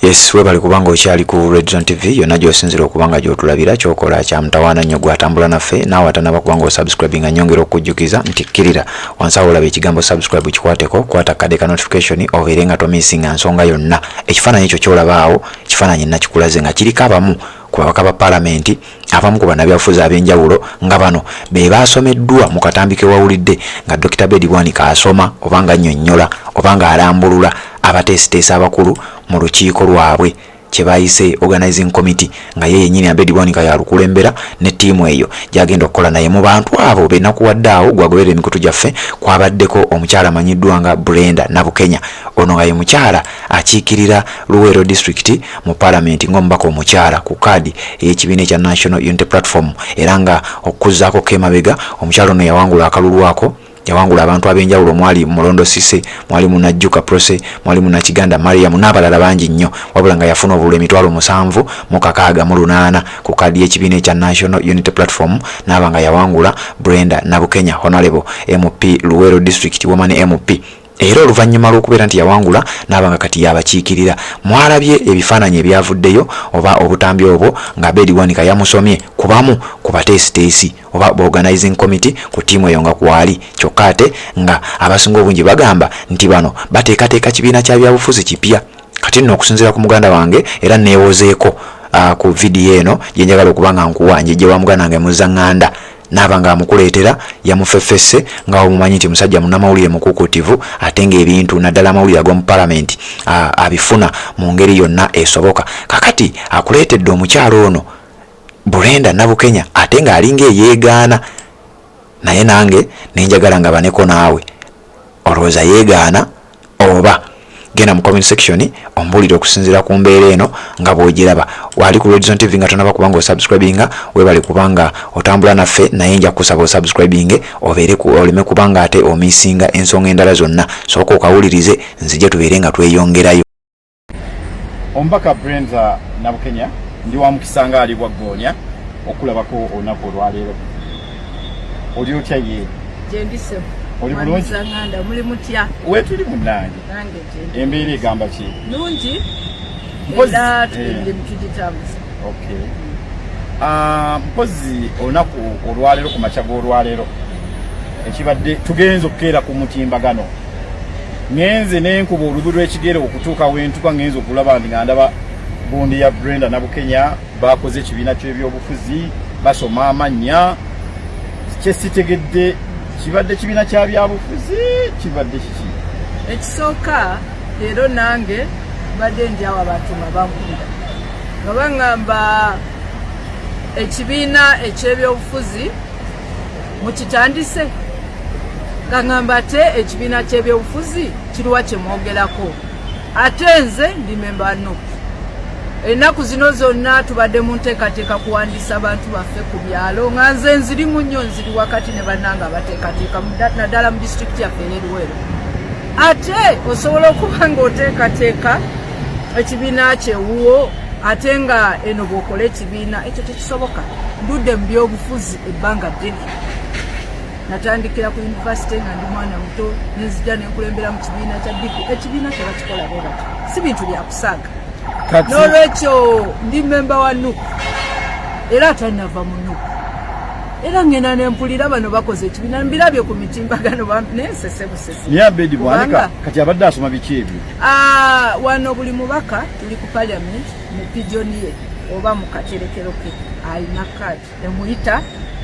Yes, webali kubanga okyali ku Red Zone TV yonna gy'osinzira okubanga gy'otulabira ky'okola kya mutawaana nnyo gwatambula naffe naawe atanaba kubanga osubscribing nyongera okujjukiza nti kkirira wansi awo olaba ekigambo subscribe kikwateko kwata kade ka notification obeere nga tomissinga nsonga yonna ekifaananyi ekyo ky'olaba awo kifaananyi nakikulaze nga kiriko abamu ku babaka ba paalamenti abamu ku bannabyabufuzi ab'enjawulo nga bano be baasomeddwa mu katambi ke wawulidde nga Dr. Bedi Bwanika asoma oba nga annyonnyola oba nga alambulula abateesiteesi abakulu mu lukiiko lwabwe kye bayise organizing committee nga ye yennyini Bedi Bwanika yalukulembera ne ttiimu eyo gyagenda okukola naye mu bantu abo benakuwaddaawo gwagobera emikutu gyaffe kwabaddeko omukyala amanyiddwa nga Brenda Nabukenya ono nga ye mukyala akiikirira Luweero district mu parliament ng'omubaka omukyala ku kaadi ey'ekibiina ekya National Unity Platform era nga okuzzaako k'emabega omukyala ono yawangula akalulu ako yawangula abantu ab'enjawulo mwali Mulondo Sise mwali Munajjuka Prose mwali Munakiganda Mariam n'abalala bangi nnyo wabula nga yafuna obululu emitwalo 7,680 ku kaadi y'ekibiina ekya National Unity Platform n'aba nga yawangula Brenda Nabukenya Honorable MP Luweero District Woman MP era oluvannyuma lw'okubeera nti yawangula n'aba nga kati yabakiikirira mwalabye ebifaananyi ebyavuddeyo oba obutambi obwo nga Bedi Bwanika yamusomye kubamu ku bateesiteesi oba organizing committee ku ttiimu eyo nga kwali kyokka ate nga abasinga obungi bagamba nti bano bateekateeka kibiina kya byabufuzi kipya kati nno okusinziira ku muganda wange era neewozeeko ku vidiyo eno gye njagala okuba nga nkuwa njejje wa muganda wange Muzaŋŋanda n'abanga amukuleetera yamufeffesse nga omumanyi nti musajja munnamawulire mukuukutivu ate ng'ebintu naddala amawulire ag'omu palamenti abifuna mu ngeri yonna esoboka kakati akuleetedde omukyalo ono Brenda Nabukenya ate ng'alinga eyeegaana naye nange nenjagala nga baneko naawe olowooza yeegaana oba genda mu comment section ombulire okusinziira ku mbeera eno nga bw'ogiraba wali ku Red Zone TV nga tonaba kubanga osubscribinga webale kubanga otambula naffe naye nja kusaba osubscribinge obeere oleme kubanga ate omisinga ensonga endala zonna sooka okawulirize nzije tubeere nga tweyongerayo. Omubaka Brenda Nabukenya ndi wa mukisa nga ali bwaggoonya okulabako olunaku olwaleero oli otya ye Jendise oli bulungi Muzaŋŋanda muli mutya wetuli munnange nange Jendise embeera egamba ki nungi Mpozi- era tugende mu kigitamuzi okay mpozi olunaku olwaleero ku makya g'olwaleero ekibadde tugenze okukeera ku mutimbagano ngenze nenkuba olubu lw'ekigere okutuuka wentuka ngenze okulaba nti nga ndaba gundi ya Brenda Nabukenya bakoze ekibiina ky'ebyobufuzi basoma amannya kyesitegedde kibadde kibiina kya byabufuzi kibadde kiki ekisooka leero nange badde ndi awo abantu nga bankunda nga baŋŋamba ekibiina eky'ebyobufuzi mukitandise nga ŋŋamba ate ekibiina ky'ebyobufuzi kiruwa kye mwogerako ate nze ndi memba NUP ennaku zino zonna tubadde mu nteekateeka kuwandiisa abantu baffe ku byalo nga nze nzirimu nnyo nziri wakati ne bannanga abateekateeka naddala mu disitulikiti yaffe ey'Eluweero ate osobola okuba ng'oteekateeka ekibiina kyewuwo ate nga eno bw'okola ekibiina ekyo tekisoboka ndudde mu byobufuzi ebbanga ddene natandikira ku yunivasite nga ndi mwana muto nenzija nenkulembera mu kibiina kya DP ekibiina kye bakikola bwe bati si bintu bya kusaaga n'olwekyo ndi memba wa NUP era atanava mu NUP era ngenda nempulira bano bakoze ekibiina mbirabye ku mitimbagano nensese busese ya Bedi Bwanika kati abadde asoma biki ebyo wano buli mubaka tuli ku parliament mu pigeon ye oba mu katerekero ke alina kadi emuyita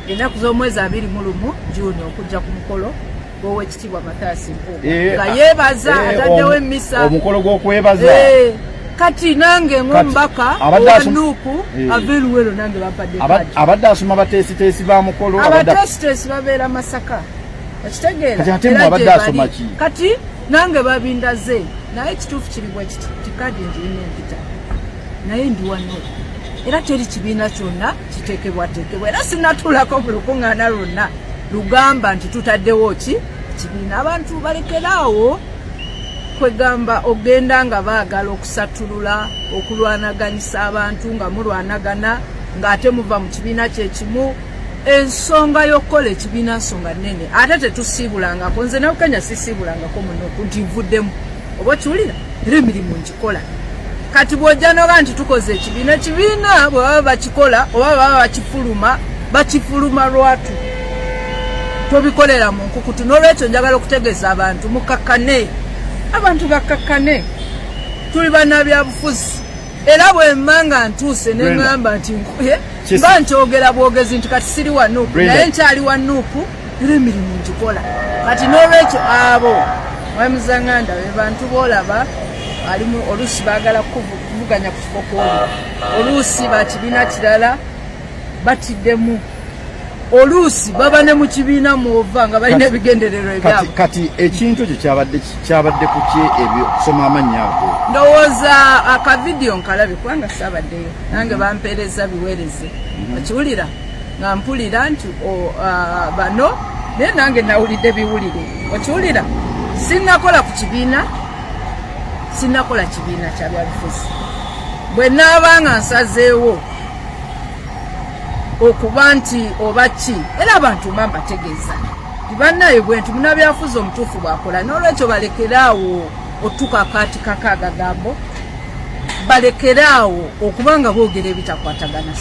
ennaku z'omwezi 21 Juni okujja ku mukolo gw'Oweekitiibwa Mathias Mpuuga nga yeebaza ataddewo emmisa omukolo gw'okwebaza kati nange ng'omubaka wa NUP ava Luweero nange bampadde kadi abadde asoma abateesiteesi ba mukolo abateesiteesi babeera Masaka okitegeera kati ate mmwe abadde asoma ki kati nange babindaze naye ekituufu kiri bwe kiti tikadi ndirina empita naye ndi wa NUP era teri kibiina kyonna kiteekebwateekebwa era sinatuulako mu lukuŋŋaana lwonna lugamba nti tutaddewo ki kibiina abantu balekeraawo kwegamba ogenda nga baagala okusatulula okulwanaganyisa abantu nga mulwanagana ng'ate muva mu kibiina kyekimu ensonga y'okukola ekibiina nsonga nnene ate tetusiibulangako nze Nabukenya sisiibulangako muno nti nvuddemu oba okiwulira era emirimu nkikola kati bw'ojjanoga nti tukoze ekibiina bwe bakikola oba baba bakifuluma lwatu tobikolera mu nkukutu. N'olwekyo njagala okutegeeza abantu mukakkane, abantu bakkakkane, tuli bannabyabufuzi. Era bwe mmanga ntuuse ne ŋŋamba nti mba nkyogera bwogezi nti kati siri wa Nuupu naye nkyali wa Nuupu era emirimu ngikola. Kati n'olwekyo abo Muzanganda be bantu boolaba alimu oluusi baagala kuvuganya ku kifo kw'oli, oluusi bakibiina kirala batiddemu, oluusi baba ne mu kibiina mwova nga balina ebigendererwa ebyabwe. Kati ekintu ekyo kyabadde ku ki ebyo okusoma amannya ago? Ndowooza akavidiyo nkalabe kubanga saabaddeyo nange bampeereza biweereze okiwulira nga mpulira nti bano naye nange nawulidde biwulire okiwulira. Sinnakola kibiina kya byabufuzi bwe naabanga nsazeewo okuba nti oba ki era abantu mbategeeza bannaye bwentu munnabyafuzi omutuufu bwakola. N'olwekyo balekeraawo otukakatikako agagambo, balekeraawo okubanga boogera ebitakwatagana.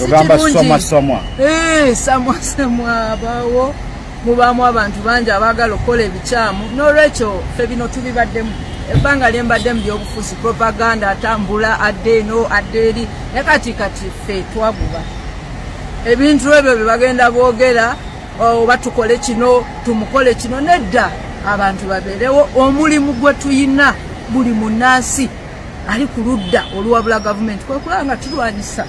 Samwa abaawo mubaamu abantu bangi abaagala okukola ebikyamu. N'olwekyo ffe bino tubibaddemu ebbanga lyembadde mu byobufuzi, propaganda atambula adde eno adde eri, naye kati ffe twaguba ebintu ebyo bye bagenda boogera oba tukole kino tumukole kino. Nedda, abantu babeerewo. Omulimu gwe tuyina buli munnansi ali ku ludda oluwabula gavumenti kwe kulanga tulwanyisa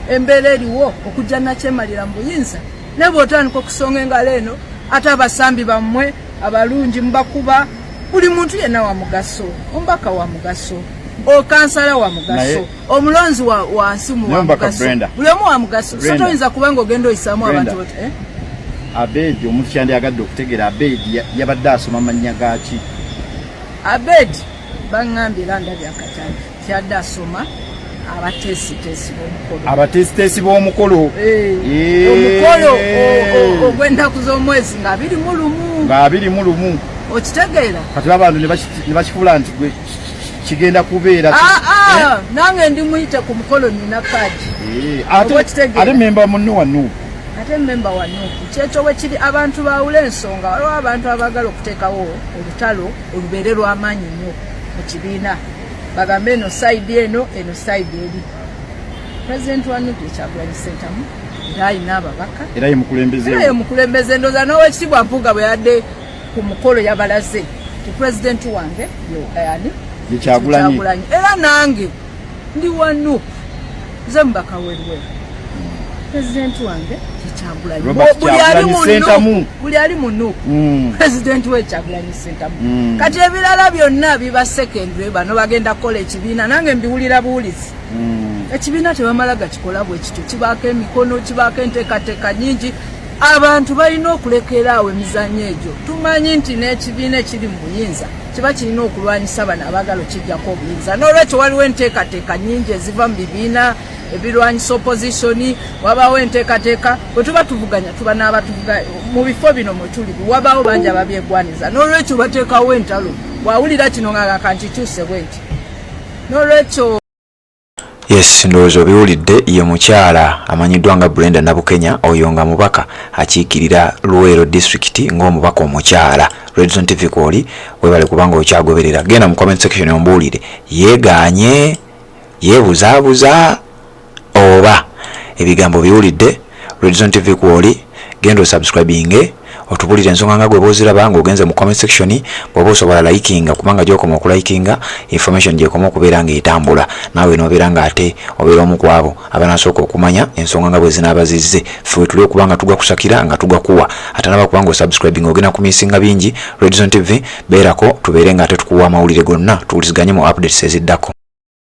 embeera eriwo okujja nakyemalira mu buyinza. Ne bw'otandika okusonga engalo eno ate abasambi bammwe abalungi mubakuba. Buli muntu yenna wa mugaso, omubaka wa mugaso, okansala wa mugaso, omulonzi wansi wa mugaso, buli omu wa mugaso. So toyinza kubanga ogenda oyisaamu abantu bati Abedi omuntu kyandyagadde okutegeera Abedi yabadde asoma mannya gaki? Abedi baŋŋambye era ndabye akatani kyadde asoma abateesiteesi b'omukolo omukolo ogw'ennaku z'omwezi nga 21 okitegeera. Kati abantu ne bakifuula nti kigenda kubeera nange ndi muyite ku mukolo nina kaadi ate memba munno wa Nuupu. Ate memba wa Nuupu kyekyo bwe kiri. Abantu baawula ensonga. Waliwo abantu abaagala okuteekawo olutalo olubeere lw'amaanyi nnyo mu kibiina, bagambe eno sayidi eno sayidi eri. Pulezidenti wa Nuupu Kyagulanyi Ssentamu era ayina ababaka era ye mukulembeze. Ndowooza n'owekitiibwa Mpuuga bwe yadde ku mukolo yabalaze ti pulezidenti wange ye Kyagulanyi era nange ndi wa Nuupu, nze mubaka w'eruweru. Pulezidenti wange Kyagulanyi buli ali mu Nuupu pulezidenti we Kyagulanyi Ssentamu. Kati ebirala byonna biba secondary, bano bagenda kukola ekibiina nange mbiwulira buwulizi. Ekibiina tebamala gakikola bwe kityo, kibaako emikono, kibaako enteekateeka nyingi. Abantu balina okulekeraawo emizannyo egyo. Tumanyi nti n'ekibiina ekiri mu buyinza kiba kirina okulwanyisa bano abaagala okiggyako obuyinza. N'olwekyo waliwo enteekateeka nyingi eziva mu bibiina ebirwanyisa opposition, wabaawo enteekateeka. Bwe tuba tuvuganya tuba n'abatuvuga mu bifo bino mwe tuli, wabaawo bangi ababyegwaniza. N'olwekyo bateekawo entalo, bwawulira kino nga kankikyuse bwe nti. N'olwekyo Yes, ndowooza obiwulidde. Ye mukyala amanyiddwa nga Brenda Nabukenya, oyo nga mubaka akiikirira Luweero district ng'omubaka omukyala. Red Zone TV kwoli webale kubanga okyagoberera. Genda mu comment section ombuulire yeegaanye, yeebuzaabuza oba ebigambo biwulidde. Red Zone TV kwoli genda osubscribinge otubulire ensonga nga gwe boziraba nga ogenze mu comment section. Bw'oba osobola likinga kubanga gy'okoma okulikinga information gy'ekoma okubeera ng'etambula, naawe n'obeera ng'ate obeera omu ku abo abanasooka okumanya ensonga nga bwe zinaaba zizze. Ffe we tuli okubanga tugwa kusakira nga tugwa kuwa ate naba kubanga osubscribing ogenda ku misinga bingi. Red Zone TV beerako tubeere ng'ate tukuwa amawulire gonna tuwuliziganye mu updates eziddako.